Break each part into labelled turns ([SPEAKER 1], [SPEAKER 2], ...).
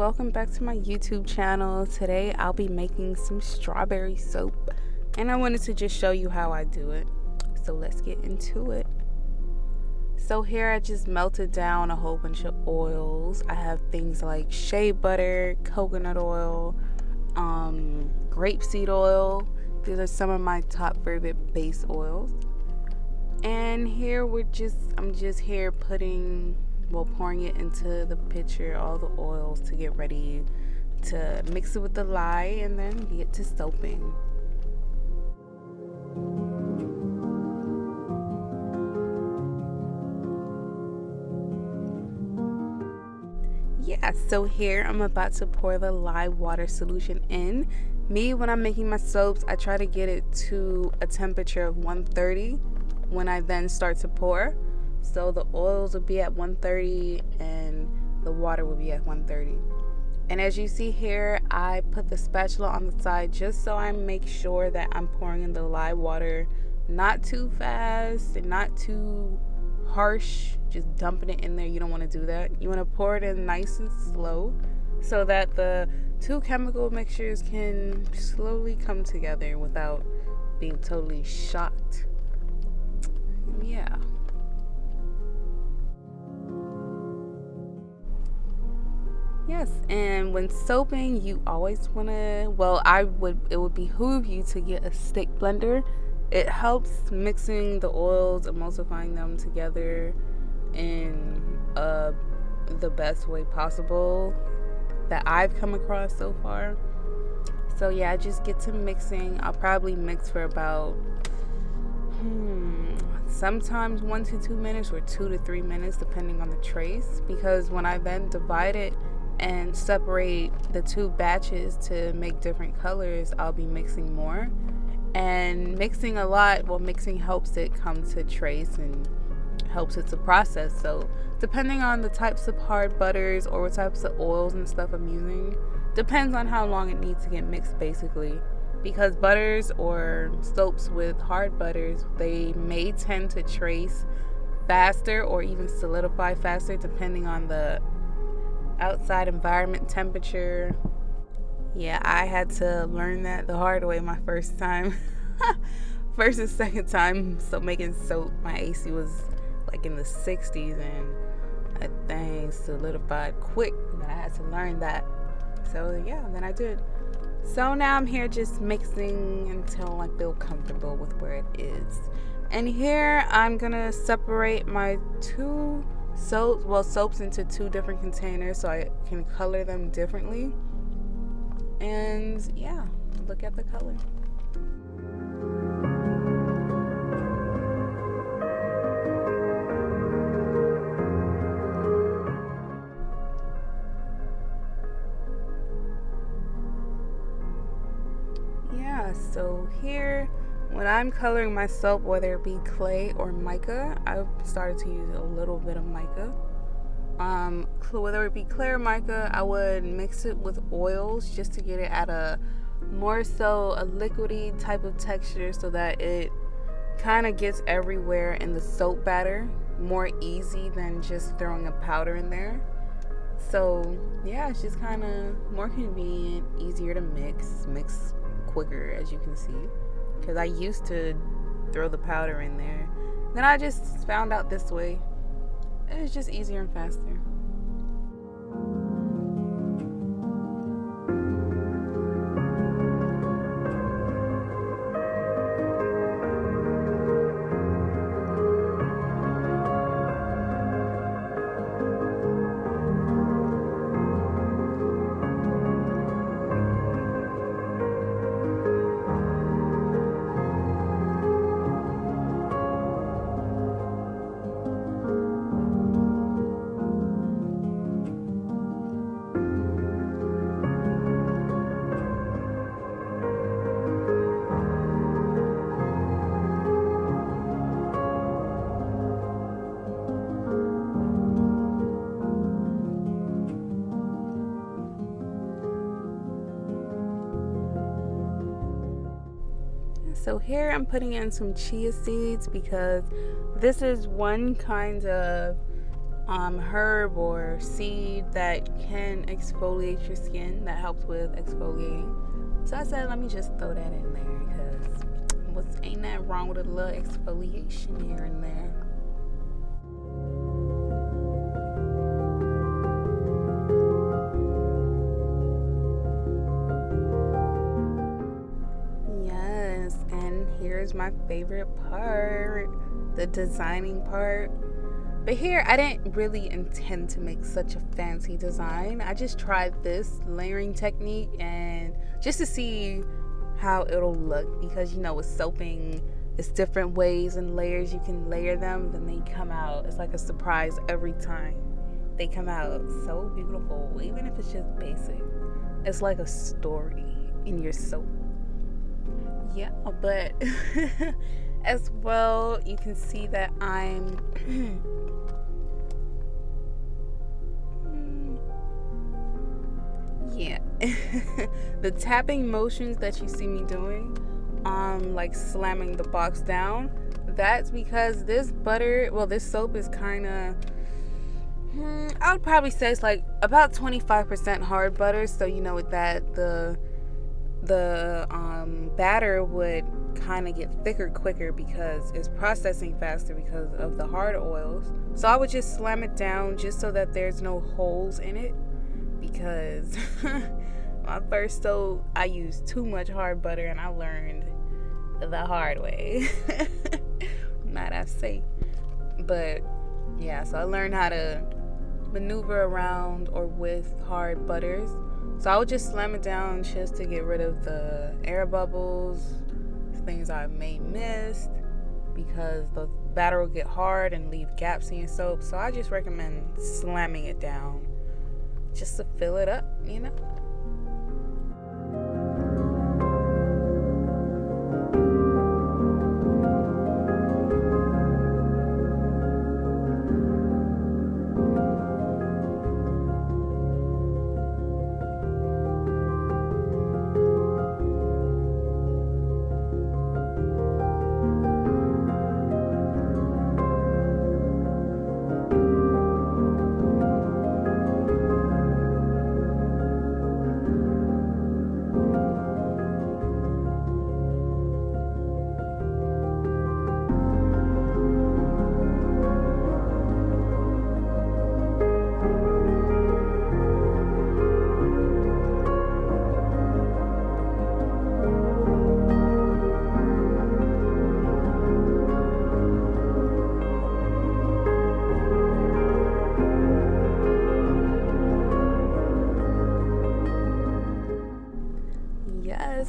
[SPEAKER 1] welcome back to my YouTube channel. Today I'll be making some strawberry soap and I wanted to just show you how I do it. So let's get into it. So here I just melted down a whole bunch of oils. I have things like shea butter, coconut oil, grapeseed oil. These are some of my top favorite base oils. And here I'm just here pouring it into the pitcher, all the oils, to get ready to mix it with the lye and then get to soaping. Yeah, so here I'm about to pour the lye water solution in. When I'm making my soaps, I try to get it to a temperature of 130 when I then start to pour. So the oils will be at 130 and the water will be at 130. And as you see here, I put the spatula on the side just so I make sure that I'm pouring in the lye water not too fast and not too harsh, just dumping it in there. You don't want to do that. You want to pour it in nice and slow so that the two chemical mixtures can slowly come together without being totally shocked. Yeah. Yes, and when soaping, you always want to, it would behoove you to get a stick blender. It helps mixing the oils, emulsifying them together in the best way possible that I've come across so far. So yeah, I just get to mixing. I'll probably mix for about sometimes 1 to 2 minutes or 2 to 3 minutes depending on the trace, because when I then divide it and separate the two batches to make different colors, I'll be mixing more. And mixing a lot, mixing helps it come to trace and helps it to process. So depending on the types of hard butters or what types of oils and stuff I'm using, depends on how long it needs to get mixed basically. Because butters or soaps with hard butters, they may tend to trace faster or even solidify faster depending on the outside environment temperature. Yeah, I had to learn that the hard way my first time. First and second time making soap, my AC was like in the 60s and that thing solidified quick, and I had to learn that. So yeah, then I did. So now I'm here just mixing until I feel comfortable with where it is. And here I'm gonna separate my two soaps into two different containers so I can color them differently. And yeah, look at the color. Yeah, so here when I'm coloring my soap, whether it be clay or mica, I've started to use a little bit of mica. Whether it be clay or mica, I would mix it with oils just to get it at a more so a liquidy type of texture so that it kind of gets everywhere in the soap batter more easy than just throwing a powder in there. So yeah, it's just kind of more convenient, easier to mix quicker, as you can see, because I used to throw the powder in there. Then I just found out this way it's just easier and faster. So here I'm putting in some chia seeds because this is one kind of herb or seed that can exfoliate your skin, that helps with exfoliating. So I said, let me just throw that in there because ain't that wrong with a little exfoliation here and there. Yes, and here's my favorite part, the designing part. But here, I didn't really intend to make such a fancy design. I just tried this layering technique and just to see how it'll look, because you know with soaping, it's different ways and layers you can layer them, then they come out. It's like a surprise every time. They come out so beautiful, even if it's just basic. It's like a story in your soap. Yeah, but as well, you can see that I'm yeah. The tapping motions that you see me doing, like slamming the box down, that's because this soap is kind of, I would probably say it's like about 25% hard butter, so you know with that the batter would kind of get thicker quicker because it's processing faster because of the hard oils. So I would just slam it down just so that there's no holes in it, because my first soap I used too much hard butter and I learned the hard way. Might I say. But yeah, so I learned how to maneuver around or with hard butters. So I would just slam it down just to get rid of the air bubbles, things I may miss, because the batter will get hard and leave gaps in your soap. So I just recommend slamming it down just to fill it up, you know?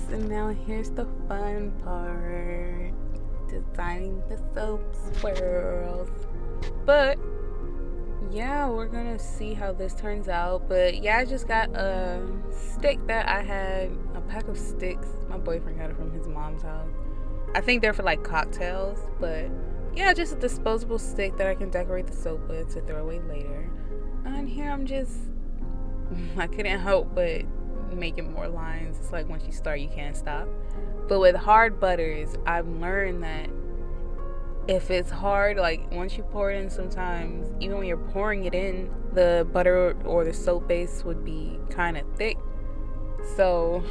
[SPEAKER 1] And now here's the fun part, designing the soap swirls. But yeah, we're gonna see how this turns out. But yeah, I just got a stick that I had, a pack of sticks. My boyfriend got it from his mom's house. I think they're for like cocktails, but yeah, just a disposable stick that I can decorate the soap with to throw away later. And here I couldn't help but making more lines. It's like once you start you can't stop. But with hard butters, I've learned that if it's hard, like once you pour it in, sometimes even when you're pouring it in, the butter or the soap base would be kind of thick. So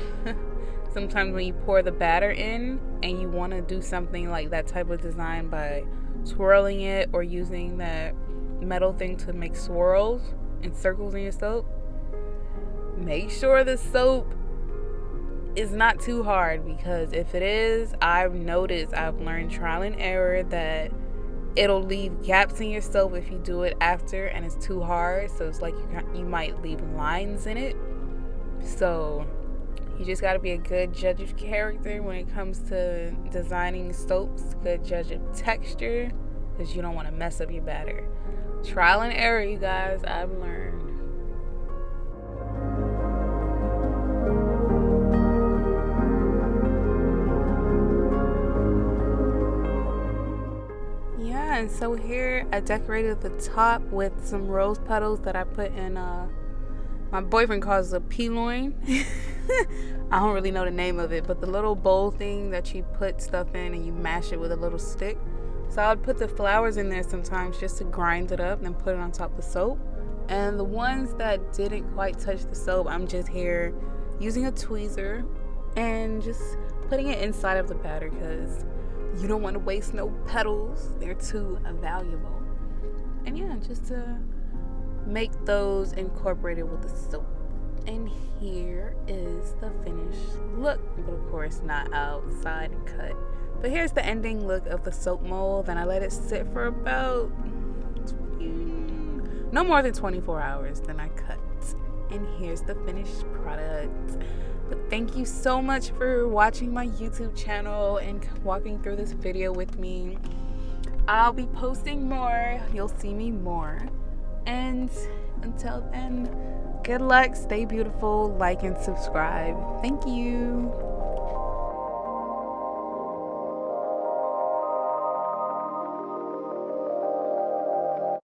[SPEAKER 1] sometimes when you pour the batter in and you want to do something like that type of design by swirling it or using that metal thing to make swirls and circles in your soap, make sure the soap is not too hard, because if it is, I've learned trial and error that it'll leave gaps in your soap if you do it after and it's too hard. So it's like you might leave lines in it. So you just got to be a good judge of character when it comes to designing soaps, good judge of texture, because you don't want to mess up your batter. Trial and error, you guys, I've learned. And so here I decorated the top with some rose petals that I put in my boyfriend calls it a pee-loin. I don't really know the name of it, but the little bowl thing that you put stuff in and you mash it with a little stick. So I would put the flowers in there sometimes just to grind it up and then put it on top of the soap. And the ones that didn't quite touch the soap, I'm just here using a tweezer and just putting it inside of the batter because you don't want to waste no petals. They're too valuable. And yeah, just to make those incorporated with the soap. And here is the finished look, but of course not outside and cut. But here's the ending look of the soap mold. And I let it sit for about no more than 24 hours. Then I cut. And here's the finished product. But thank you so much for watching my YouTube channel and walking through this video with me. I'll be posting more. You'll see me more. And until then, good luck, stay beautiful, like and subscribe. Thank you.